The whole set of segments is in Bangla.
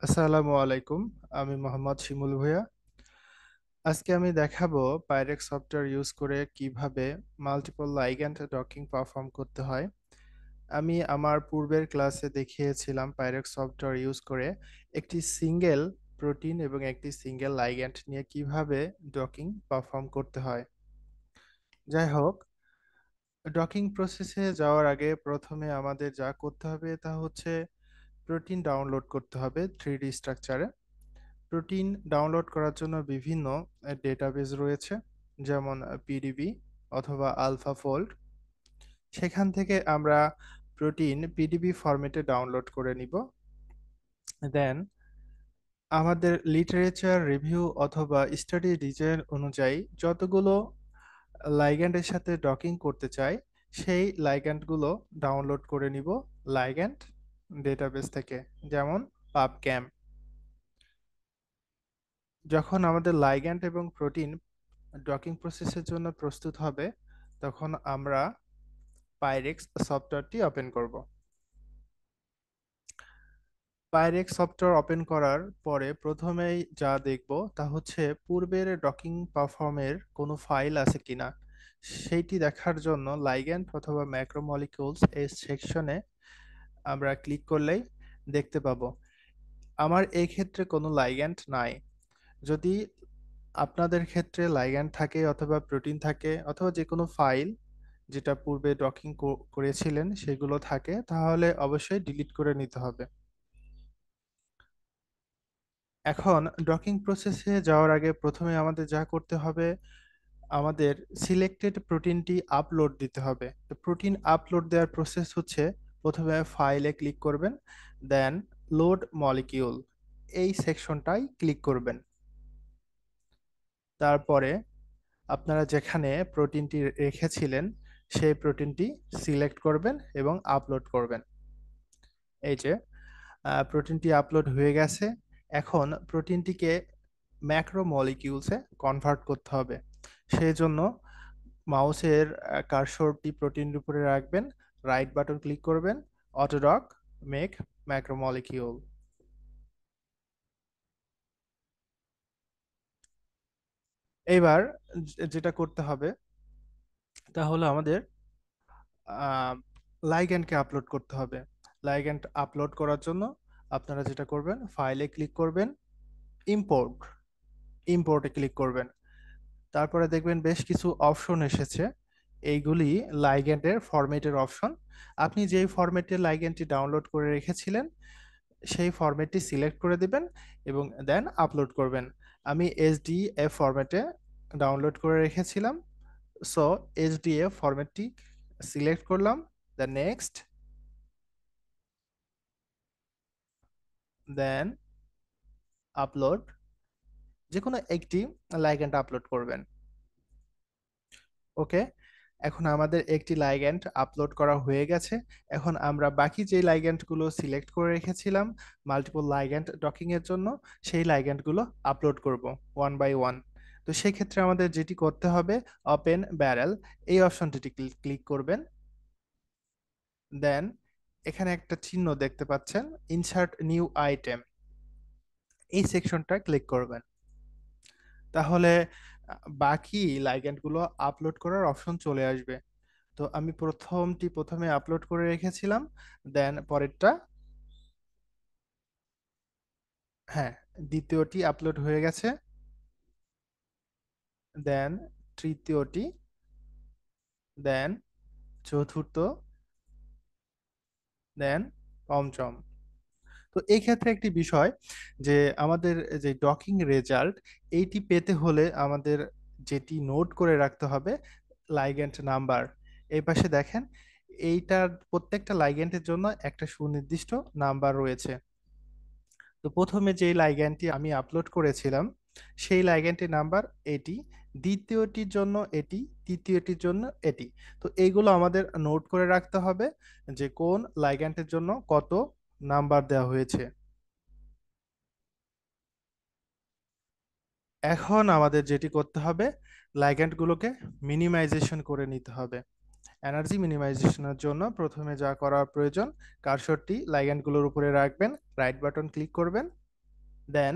আসসালামু আলাইকুম। আমি মোহাম্মদ শিমুল ভুঁইয়া। আজকে আমি দেখাবো পাইরেক্স সফটওয়্যার ইউজ করে কিভাবে মাল্টিপল লাইগ্যান্ড ডকিং পারফর্ম করতে হয়। আমি আমার পূর্বের ক্লাসে দেখিয়েছিলাম পাইরেক্স সফটওয়্যার ইউজ করে একটি সিঙ্গেল প্রোটিন এবং একটি সিঙ্গেল লাইগ্যান্ড নিয়ে কিভাবে ডকিং পারফর্ম করতে হয়। যাই হোক, ডকিং প্রসেসে যাওয়ার আগে প্রথমে আমাদের যা করতে হবে তা হচ্ছে প্রোটিন ডাউনলোড করতে হবে 3D স্ট্রাকচারে। প্রোটিন ডাউনলোড করার জন্য বিভিন্ন ডেটাবেজ রয়েছে, যেমন পিডিবি অথবা আলফাফোল্ড। সেখান থেকে আমরা প্রোটিন পিডিবি ফরম্যাটে ডাউনলোড করে নিব। দেন আমাদের লিটারেচার রিভিউ অথবা স্টাডি ডিজাইন অনুযায়ী যতগুলো লাইগ্যান্ডের সাথে ডকিং করতে চাই সেই লাইগ্যান্ডগুলো ডাউনলোড করে নিব লাইগ্যান্ড ডেটাবেস থেকে, যেমন পাবক্যাম। যখন আমাদের লাইগ্যান্ড এবং প্রোটিন ডকিং প্রসেসের জন্য প্রস্তুত হবে, তখন আমরা পাইরেক্স সফটওয়্যারটি ওপেন করব। পাইরেক্স সফটওয়্যার ওপেন করার পরে প্রথমেই যা দেখব তা হচ্ছে পূর্বের ডকিং পারফর্মের কোনো ফাইল আছে কিনা। সেইটি দেখার জন্য লাইগ্যান্ড অথবা ম্যাক্রোমলিকিউলস এই সেকশনে আমরা ক্লিক করলেই দেখতে পাবো। আমার এই ক্ষেত্রে কোনো লাইগ্যান্ড নাই। যদি আপনাদের ক্ষেত্রে লাইগ্যান্ড থাকে অথবা প্রোটিন থাকে অথবা যে কোনো ফাইল যেটা পূর্বে ডকিং করেছিলেন সেগুলো থাকে, তাহলে অবশ্যই ডিলিট করে নিতে হবে। এখন ডকিং প্রসেসে যাওয়ার আগে প্রথমে আমাদের যা করতে হবে, আমাদের সিলেক্টেড প্রোটিনটি আপলোড দিতে হবে। তো প্রোটিন আপলোড দেওয়ার প্রসেস হচ্ছে প্রথমে ফাইলে ক্লিক করবেন, দেন লোড মলিকিউল এই সেকশনটাই ক্লিক করবেন। তারপরে আপনারা যেখানে প্রোটিনটি রেখেছিলেন সেই প্রোটিনটি সিলেক্ট করবেন এবং আপলোড করবেন। এই যে প্রোটিনটি আপলোড হয়ে গেছে। এখন প্রোটিনটিকে ম্যাক্রোমলিকিউলসে কনভার্ট করতে হবে। সেই জন্য মাউসের কার্সরটি প্রোটিনের উপরে রাখবেন, রাইট বাটন ক্লিক করবেন, অটোডক মেক ম্যাক্রোমলিকিউল। এইবার যেটা করতে হবে তা হলো আমাদের লাইগ্যান্ডকে আপলোড করতে হবে। লাইগ্যান্ড আপলোড করার জন্য আপনারা যেটা করবেন, ফাইলে ক্লিক করবেন, ইম্পোর্ট, ইম্পোর্টে ক্লিক করবেন। তারপরে দেখবেন বেশ কিছু অপশন এসেছে। এইগুলি লাইগ্যান্ডের ফরম্যাটের অপশন। আপনি যেই ফরম্যাটে লাইগ্যান্ডটি ডাউনলোড করে রেখেছিলেন সেই ফরম্যাটটি সিলেক্ট করে দিবেন এবং দেন আপলোড করবেন। আমি এসডিএফ ফরম্যাটে ডাউনলোড করে রেখেছিলাম, সো এসডিএফ ফরম্যাটটি সিলেক্ট করলাম, দ্য নেক্সট, দেন আপলোড। যে কোনো একটি লাইগ্যান্ড আপলোড করবেন। ওকে, এখন আমাদের একটি লাইগ্যান্ড আপলোড করা হয়ে গেছে। এখন আমরা বাকি যে লাইগ্যান্ডগুলো সিলেক্ট করে রেখেছিলাম মাল্টিপল লাইগ্যান্ড ডকিং এর জন্য, সেই লাইগ্যান্ডগুলো আপলোড করব ওয়ান বাই ওয়ান। তো সেই ক্ষেত্রে আমাদের যেটি করতে হবে, ওপেন ব্যারেল এই অপশনটি ক্লিক করবেন। দেন এখানে একটা চিহ্ন দেখতে পাচ্ছেন, ইনসার্ট নিউ আইটেম, এই সেকশনটা ক্লিক করবেন। তাহলে বাকি লাইগ্যান্ডগুলো আপলোড করার অপশন চলে আসবে। তো আমি প্রথমে আপলোড করে রেখেছিলাম, দেন পরেরটা, হ্যাঁ, দ্বিতীয়টি আপলোড হয়ে গেছে, দেন তৃতীয়টি, দেন চতুর্থ, দেন পঞ্চম। তো এই ক্ষেত্রে একটি বিষয় যে আমাদের যে ডকিং রেজাল্ট এইটি পেতে হলে আমাদের যেটি নোট করে রাখতে হবে, লাইগ্যান্ড নাম্বার। এই পাশে দেখেন, এইটার প্রত্যেকটা লাইগ্যান্ডের জন্য একটা সুনির্দিষ্ট নাম্বার রয়েছে। তো প্রথমে যে লাইগ্যান্ডটি আমি আপলোড করেছিলাম সেই লাইগ্যান্ডটির নাম্বার এটি, দ্বিতীয়টির জন্য এটি, তৃতীয়টির জন্য এটি। তো এইগুলো আমাদের নোট করে রাখতে হবে যে কোন লাইগ্যান্ডের জন্য কত নাম্বার দেওয়া হয়েছে। এখন আমাদের যেটি করতে হবে, লাইগ্যান্ডগুলোকে মিনিমাইজেশন করে নিতে হবে। এনার্জি মিনিমাইজেশনের জন্য প্রথমে যা করা প্রয়োজন, কার্সরটি লাইগ্যান্ডগুলোর উপরে রাখবেন, রাইট বাটন ক্লিক করবেন, দেন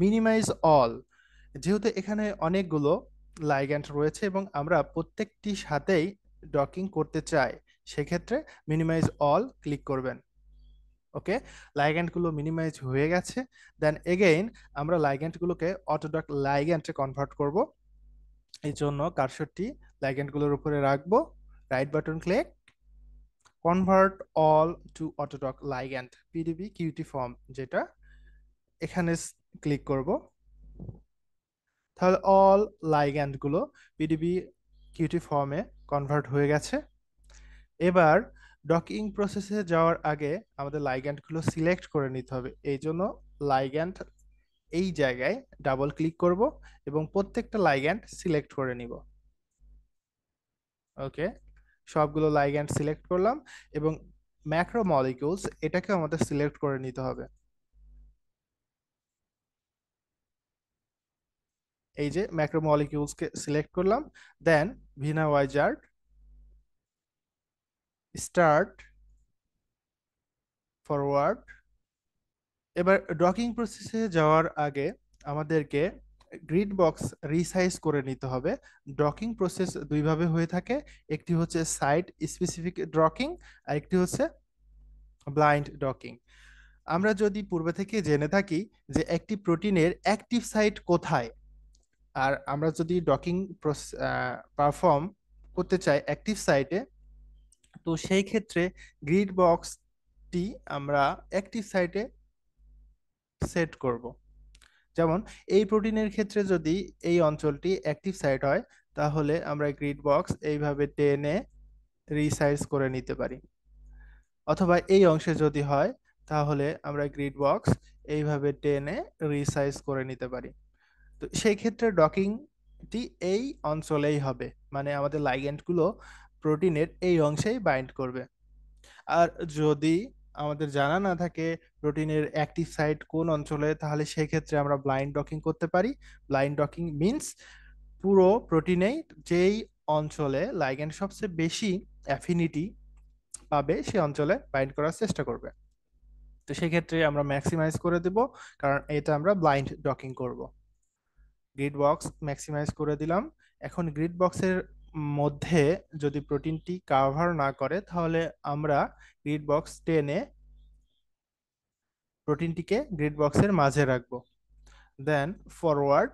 মিনিমাইজ অল। যেহেতু এখানে অনেকগুলো লাইগ্যান্ড রয়েছে এবং আমরা প্রত্যেকটির সাথেই ডকিং করতে চাই, সেক্ষেত্রে মিনিমাইজ অল ক্লিক করবেন। ওকে, লাইগ্যান্ডগুলো মিনিমাইজ হয়ে গেছে। দেন এগেইন আমরা লাইগ্যান্ডগুলোকে অটোডক লাইগ্যান্ডে কনভার্ট করব। এই জন্য কার্সরটি লাইগ্যান্ডগুলোর উপরে রাখবো, right button click, convert all to AutoDock ligand PDB QT form, যেটা এখানে ক্লিক করব। তাহলে অল লাইগ্যান্ডগুলো পিডিবি কিউটি ফর্মে কনভার্ট হয়ে গেছে। এবার ডকিং প্রসেসে যাওয়ার আগে আমাদের লাইগ্যান্ডগুলো সিলেক্ট করে নিতে হবে। এই জন্য লাইগ্যান্ড এই জায়গায় ডাবল ক্লিক করব এবং প্রত্যেকটা লাইগ্যান্ড সিলেক্ট করে নিব। ওকে, সবগুলো লাইগ্যান্ড সিলেক্ট করলাম এবং ম্যাক্রোমলিকিউলস এটাকে আমাদের সিলেক্ট করে নিতে হবে। এই যে ম্যাক্রোমলিকিউলসকে সিলেক্ট করলাম, দেন ভিনা ওয়াইজার্ড, স্টার্ট, ফরওয়ার্ড। এবার ডকিং প্রসেসে যাওয়ার আগে আমাদেরকে গ্রিড বক্স রিসাইজ করে নিতে হবে। ডকিং প্রসেস দুইভাবে হয়ে থাকে, একটি হচ্ছে সাইট স্পেসিফিক ডকিং, আর একটি হচ্ছে ব্লাইন্ড ডকিং। আমরা যদি পূর্বে থেকে জেনে থাকি যে একটি প্রোটিনের অ্যাক্টিভ সাইট কোথায়, আর আমরা যদি ডকিং পারফর্ম করতে চাই অ্যাক্টিভ সাইটে, তো সেই ক্ষেত্রে গ্রিড বক্সটি আমরা অ্যাক্টিভ সাইটে সেট করব। যেমন এই প্রোটিনের ক্ষেত্রে যদি এই অঞ্চলটি অ্যাক্টিভ সাইট হয়, তাহলে আমরা গ্রিড বক্স এইভাবে টেনে রিসাইজ করে নিতে পারি। অথবা এই অংশে যদি হয়, তাহলে আমরা গ্রিড বক্স এইভাবে টেনে রিসাইজ করে নিতে পারি। তো সেই ক্ষেত্রে ডকিংটি এই অঞ্চলেই হবে, মানে আমাদের লাইগ্যান্ডগুলো প্রোটিনের এই অংশেই বাইন্ড করবে। আর যদি আমাদের জানা না থাকে প্রোটিনের অ্যাক্টিভ সাইট কোন অঞ্চলে, তাহলে সেই ক্ষেত্রে আমরা ব্লাইন্ড ডকিং করতে পারি। ব্লাইন্ড ডকিং মিন্স পুরো প্রোটিনেই যেই অঞ্চলে লাইগ্যান্ড সবচেয়ে বেশি অ্যাফিনিটি পাবে সে অঞ্চলে বাইন্ড করার চেষ্টা করবে। তো সেক্ষেত্রে আমরা ম্যাক্সিমাইজ করে দেব, কারণ এটা আমরা ব্লাইন্ড ডকিং করব। গ্রিড বক্স ম্যাক্সিমাইজ করে দিলাম। এখন গ্রিড বক্সের মধ্যে যদি প্রোটিনটি কাভার না করে, তাহলে আমরা গ্রিড বক্স টেনে প্রোটিনটিকে গ্রিড বক্সের মাঝে রাখবো। দেন ফরওয়ার্ড,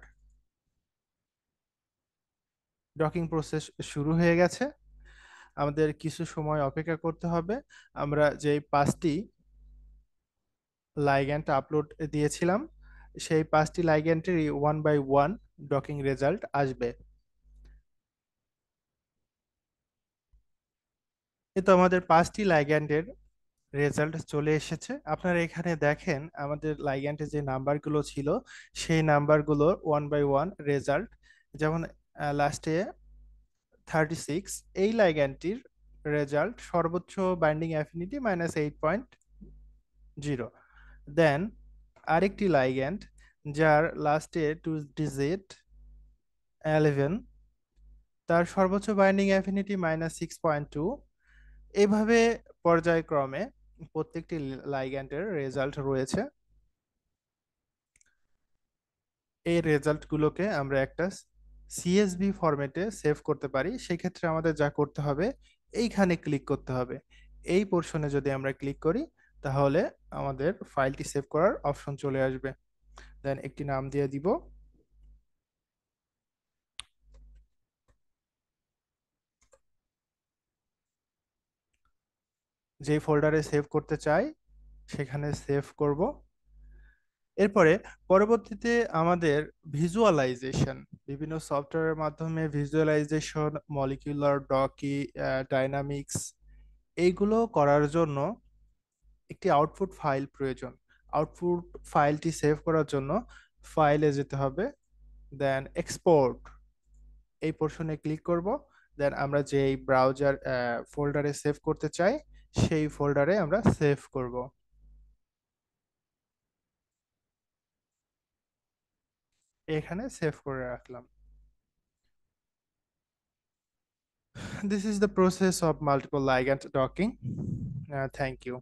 ডকিং প্রসেস শুরু হয়ে গেছে। আমাদের কিছু সময় অপেক্ষা করতে হবে। আমরা যে 5টি লাইগ্যান্ড আপলোড দিয়েছিলাম, সেই 5টি লাইগ্যান্ডের 1 বাই 1 ডকিং রেজাল্ট আসবে। এ তো আমাদের 5টি লাইগ্যান্ডের রেজাল্ট চলে এসেছে। আপনারা এখানে দেখেন আমাদের লাইগ্যান্ডে যে নাম্বারগুলো ছিল, সেই নাম্বারগুলোর 1 বাই 1 রেজাল্ট। যেমন লাস্টে 36, এই লাইগ্যান্ডটির রেজাল্ট সর্বোচ্চ বাইন্ডিং অ্যাফিনিটি -8.0। দেন আরেকটি লাইগ্যান্ড যার লাস্টে 2 ডিজিট 11, তার সর্বোচ্চ বাইন্ডিং অ্যাফিনিটি -6.2। এইভাবে পর্যায়ক্রমে প্রত্যেকটি লাইগ্যান্ডের রেজাল্ট রয়েছে। এই রেজাল্টগুলোকে আমরা একটা সিএসভি ফরম্যাটে সেভ করতে পারি। সেক্ষেত্রে আমাদের যা করতে হবে, এইখানে ক্লিক করতে হবে। এই পোর্শনে যদি আমরা ক্লিক করি, তাহলে আমাদের ফাইলটি সেভ করার অপশন চলে আসবে। দেন একটি নাম দিয়ে দিব। যে ফোল্ডারে সেভ করতে চাই সেখানে সেভ করব। এরপরে পরবর্তীতে আমাদের ভিজুয়ালাইজেশন, বিভিন্ন সফটওয়্যারের মাধ্যমে ভিজুয়ালাইজেশন, মলিকিউলার ডকি, ডাইনামিক্স, এইগুলো করার জন্য একটি আউটপুট ফাইল প্রয়োজন। আউটপুট ফাইলটি সেভ করার জন্য ফাইলে যেতে হবে, দেন এক্সপোর্ট, এই পোর্শনে ক্লিক করব। দেন আমরা যেই ব্রাউজার ফোল্ডারে সেভ করতে চাই, সেই ফোল্ডারে আমরা সেভ করব। এখানে সেভ করে রাখলাম। This is the process of multiple ligand docking. Thank you.